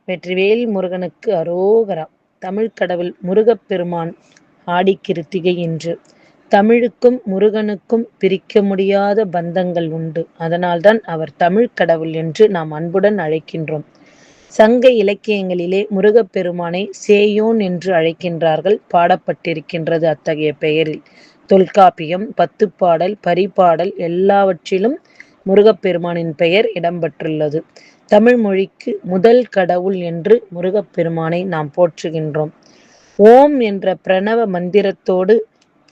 வெற்றிவேல் முருகனுக்கு அரோகரா. தமிழ் கடவுள் முருகப்பெருமான் ஆடிக்கிருத்திகை இன்று. தமிழுக்கும் முருகனுக்கும் பிரிக்க முடியாத பந்தங்கள் உண்டு. அதனால்தான் அவர் தமிழ் கடவுள் என்று நாம் அன்புடன் அழைக்கின்றோம். சங்க இலக்கியங்களிலே முருகப்பெருமானை சேயோன் என்று அழைக்கின்றார்கள். பாடப்பட்டிருக்கின்றது அத்தகைய பெயரில். தொல்காப்பியம், பத்துப்பாடல், பரிபாடல் எல்லாவற்றிலும் முருகப்பெருமானின் பெயர் இடம்பெற்றுள்ளது. தமிழ் மொழிக்கு முதல் கடவுள் என்று முருகப்பெருமானை நாம் போற்றுகின்றோம். ஓம் என்ற பிரணவ மந்திரத்தோடு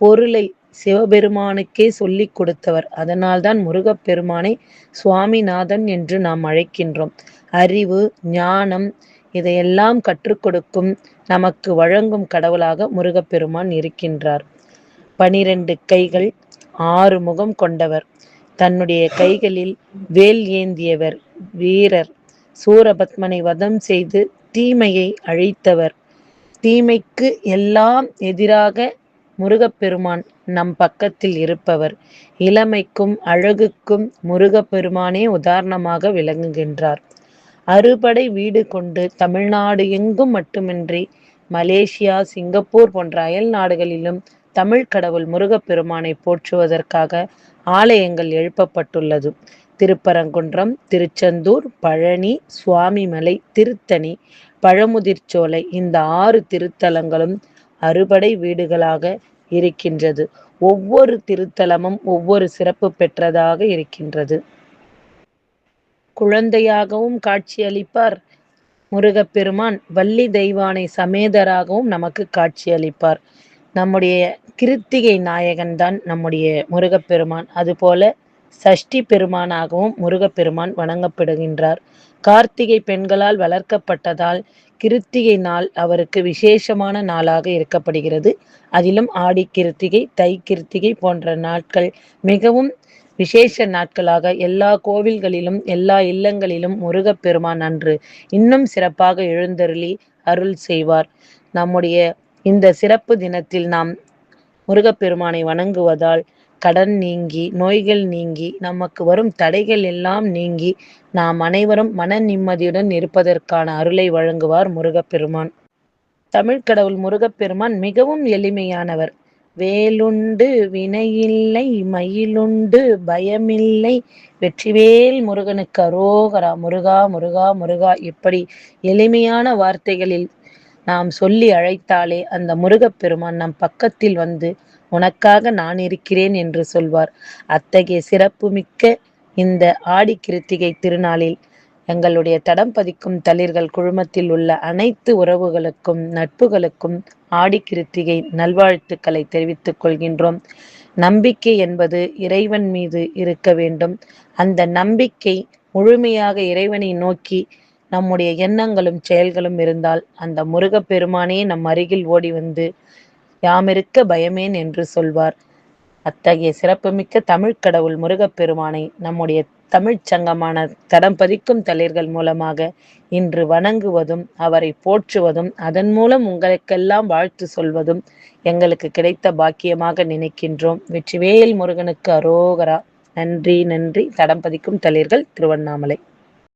பொருளை சிவபெருமானுக்கே சொல்லிக் கொடுத்தவர். அதனால்தான் முருகப்பெருமானை சுவாமிநாதன் என்று நாம் அழைக்கின்றோம். அறிவு, ஞானம் இதையெல்லாம் கற்றுக் கொடுக்கும், நமக்கு வழங்கும் கடவுளாக முருகப்பெருமான் இருக்கின்றார். 12 கைகள், 6 முகம் கொண்டவர். தன்னுடைய கைகளில் வேல் ஏந்தியவர், வீரர். சூரபத்மனை வதம் செய்து தீமையை அழித்தவர். தீமைக்கு எல்லாம் எதிராக முருகப்பெருமான் நம் பக்கத்தில் இருப்பவர். இளமைக்கும் அழகுக்கும் முருகப்பெருமானே உதாரணமாக விளங்குகின்றார். அறுபடை வீடு கொண்டு தமிழ்நாடு எங்கும் மட்டுமின்றி மலேசியா, சிங்கப்பூர் போன்ற அயல் நாடுகளிலும் தமிழ் கடவுள் முருகப்பெருமானை போற்றுவதற்காக ஆலயங்கள் எழுப்பப்பட்டுள்ளது. திருப்பரங்குன்றம், திருச்செந்தூர், பழனி, சுவாமிமலை, திருத்தணி, பழமுதிர்ச்சோலை இந்த 6 திருத்தலங்களும் அறுபடை வீடுகளாக இருக்கின்றது. ஒவ்வொரு திருத்தலமும் ஒவ்வொரு சிறப்பு பெற்றதாக இருக்கின்றது. குழந்தையாகவும் காட்சியளிப்பார் முருகப்பெருமான். வள்ளி தெய்வானை சமேதராகவும் நமக்கு காட்சியளிப்பார். நம்முடைய கிருத்திகை நாயகன் தான் நம்முடைய முருகப்பெருமான். அதுபோல சஷ்டி பெருமானாகவும் முருகப்பெருமான் வணங்கப்படுகின்றார். கார்த்திகை பெண்களால் வளர்க்கப்பட்டதால் கிருத்திகை நாள் அவருக்கு விசேஷமான நாளாக இருக்கப்படுகிறது. அதிலும் ஆடி கிருத்திகை, தை கிருத்திகை போன்ற நாட்கள் மிகவும் விசேஷ நாட்களாக எல்லா கோவில்களிலும் எல்லா இல்லங்களிலும் முருகப்பெருமான் அன்று இன்னும் சிறப்பாக எழுந்தருளி அருள் செய்வார். நம்முடைய இந்த சிறப்பு தினத்தில் நாம் முருகப்பெருமானை வணங்குவதால் கடன் நீங்கி, நோய்கள் நீங்கி, நமக்கு வரும் தடைகள் எல்லாம் நீங்கி நாம் அனைவரும் மன நிம்மதியுடன் இருப்பதற்கான அருளை வழங்குவார் முருகப்பெருமான். தமிழ் கடவுள் முருகப்பெருமான் மிகவும் எளிமையானவர். வேலுண்டு வினையில்லை, மயிலுண்டு பயமில்லை, வெற்றிவேல் முருகனுக்கு அரோகரா. முருகா முருகா முருகா இப்படி எளிமையான வார்த்தைகளில் நாம் சொல்லி அழைத்தாலே அந்த முருகப்பெருமான் நம் பக்கத்தில் வந்து உனக்காக நான் இருக்கிறேன் என்று சொல்வார். அத்தகைய சிறப்புமிக்க இந்த ஆடி கிருத்திகை திருநாளில் எங்களுடைய தடம் பதிக்கும் தளிர்கள் குழுமத்தில் உள்ள அனைத்து உறவுகளுக்கும் நட்புகளுக்கும் ஆடி கிருத்திகை நல்வாழ்த்துக்களை தெரிவித்துக் கொள்கின்றோம். நம்பிக்கை என்பது இறைவன் மீது இருக்க வேண்டும். அந்த நம்பிக்கை முழுமையாக இறைவனை நோக்கி நம்முடைய எண்ணங்களும் செயல்களும் இருந்தால் அந்த முருகப்பெருமானே நம் அருகில் ஓடி வந்து யாமிருக்க பயமேன் என்று சொல்வார். அத்தகைய சிறப்புமிக்க தமிழ் கடவுள் முருகப்பெருமானை நம்முடைய தமிழ்ச் சங்கமான தடம் பதிக்கும் தளிர்கள் மூலமாக இன்று வணங்குவதும் அவரை போற்றுவதும் அதன் மூலம் உங்களுக்கெல்லாம் வாழ்த்து சொல்வதும் எங்களுக்கு கிடைத்த பாக்கியமாக நினைக்கின்றோம். வெற்றிவேல் முருகனுக்கு அரோகரா. நன்றி நன்றி. தடம் பதிக்கும் தளிர்கள், திருவண்ணாமலை.